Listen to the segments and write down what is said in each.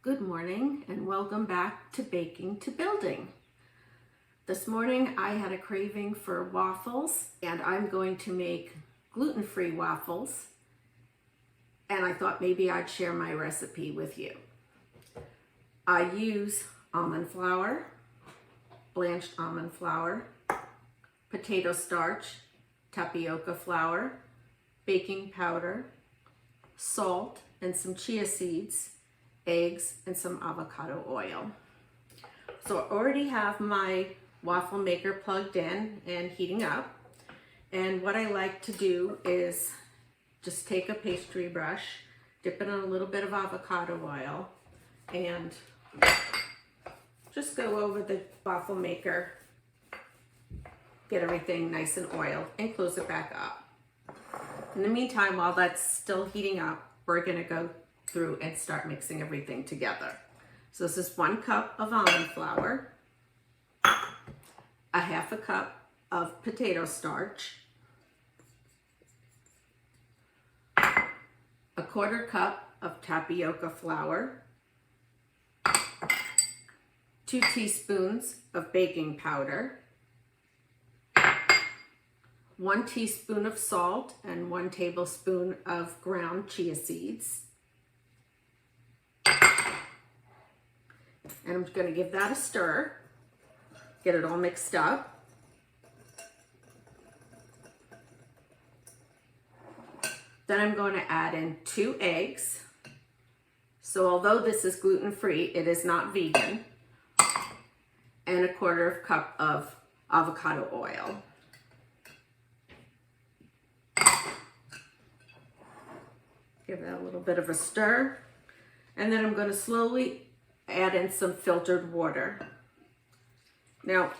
Good morning and welcome back to Baking to Building. This morning I had a craving for waffles and I'm going to make gluten-free waffles, and I thought maybe I'd share my recipe with you. I use almond flour, blanched almond flour, potato starch, tapioca flour, baking powder, salt, and some chia seeds, eggs, and some avocado oil. So I already have my waffle maker plugged in and heating up. And what I like to do is just take a pastry brush, dip it in a little bit of avocado oil, and just go over the waffle maker, get everything nice and oiled, and close it back up. In the meantime, while that's still heating up, we're gonna go through and start mixing everything together. So this is 1 cup of almond flour, a half a cup of potato starch, a 1/4 cup of tapioca flour, 2 teaspoons of baking powder, 1 teaspoon of salt, and 1 tablespoon of ground chia seeds. And I'm going to give that a stir, get it all mixed up. Then I'm going to add in 2 eggs. So although this is gluten-free, it is not vegan. And a 1/4 cup of avocado oil. Give that a little bit of a stir. And then I'm going to slowly add in some filtered water. Now,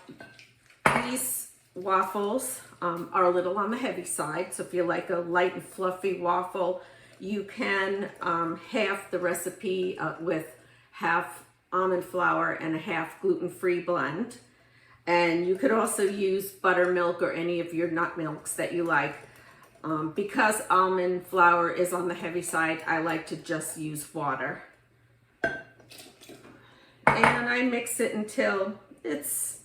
these waffles are a little on the heavy side, so if you like a light and fluffy waffle, you can half the recipe with half almond flour and a half gluten-free blend. And you could also use buttermilk or any of your nut milks that you like. Because almond flour is on the heavy side, I like to just use water. And I mix it until it's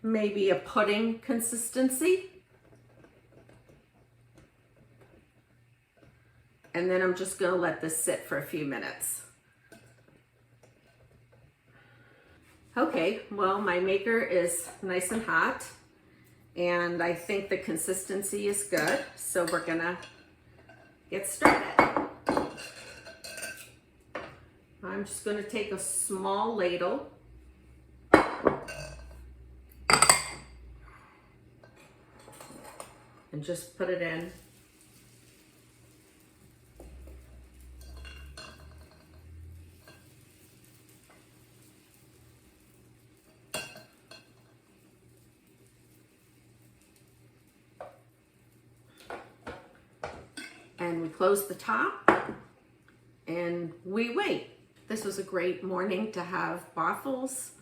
maybe a pudding consistency. And then I'm just going to let this sit for a few minutes. Okay, well, my maker is nice and hot, and I think the consistency is good, so we're going to get started. I'm just going to take a small ladle and just put it in. And we close the top and we wait. This was a great morning to have waffles,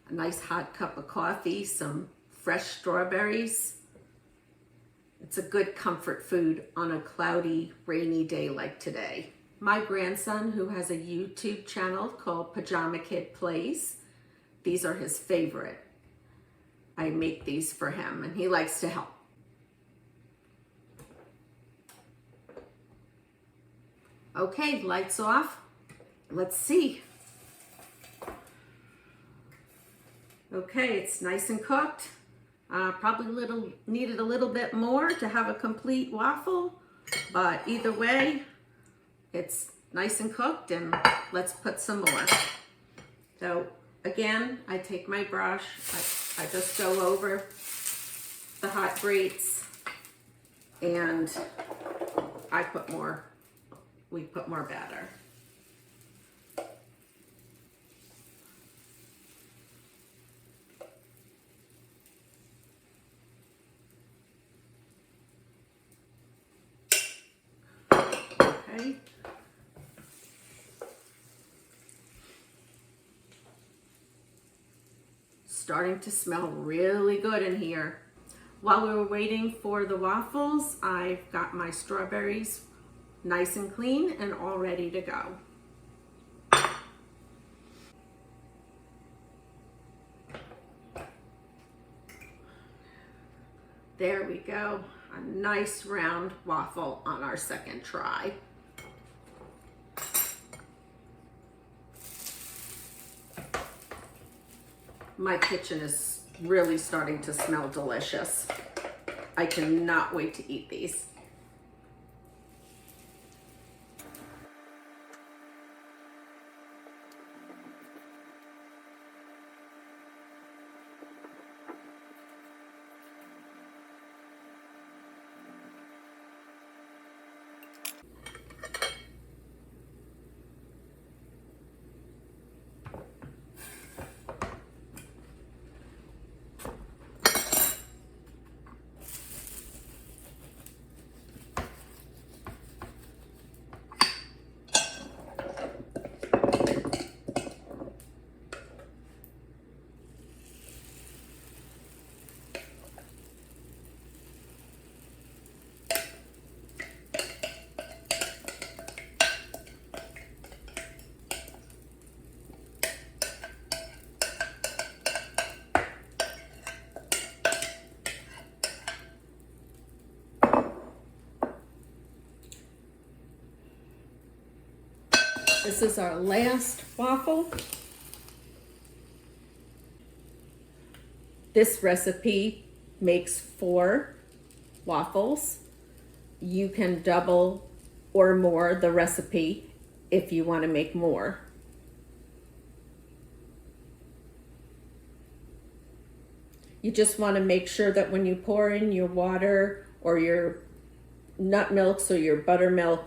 a nice hot cup of coffee, some fresh strawberries. It's a good comfort food on a cloudy, rainy day like today. My grandson, who has a YouTube channel called Pajama Kid Plays, these are his favorite. I make these for him and he likes to help. Okay, lights off. Let's see. Okay, it's nice and cooked. Probably needed a little bit more to have a complete waffle, but either way, it's nice and cooked, and let's put some more. So again, I take my brush, I just go over the hot grates, and we put more batter. Okay. Starting to smell really good in here. While we were waiting for the waffles, I've got my strawberries nice and clean and all ready to go. There we go, a nice round waffle on our second try. My kitchen is really starting to smell delicious. I cannot wait to eat these. This is our last waffle. This recipe makes 4 waffles. You can double or more the recipe if you want to make more. You just want to make sure that when you pour in your water or your nut milks or your buttermilk,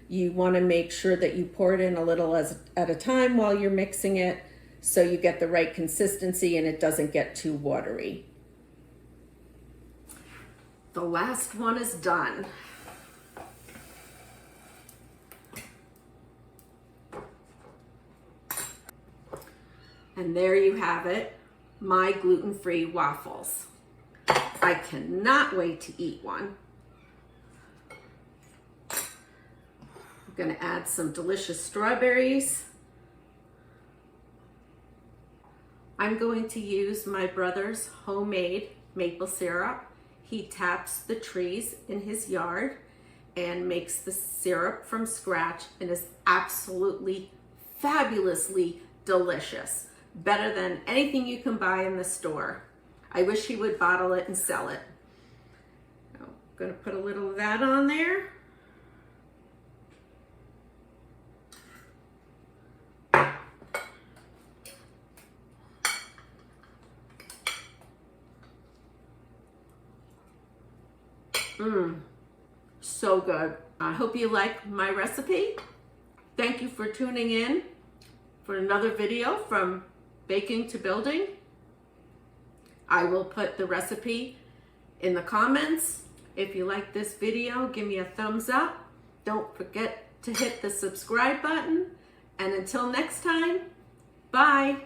you want to make sure that you pour it in a little at a time while you're mixing it so you get the right consistency and it doesn't get too watery. The last one is done. And there you have it, my gluten-free waffles. I cannot wait to eat one. I'm going to add some delicious strawberries. I'm going to use my brother's homemade maple syrup. He taps the trees in his yard and makes the syrup from scratch and is absolutely fabulously delicious. Better than anything you can buy in the store. I wish he would bottle it and sell it. I'm going to put a little of that on there. So good. I hope you like my recipe. Thank you for tuning in for another video from Baking to Building. I will put the recipe in the comments. If you like this video, give me a thumbs up. Don't forget to hit the subscribe button. And until next time, bye.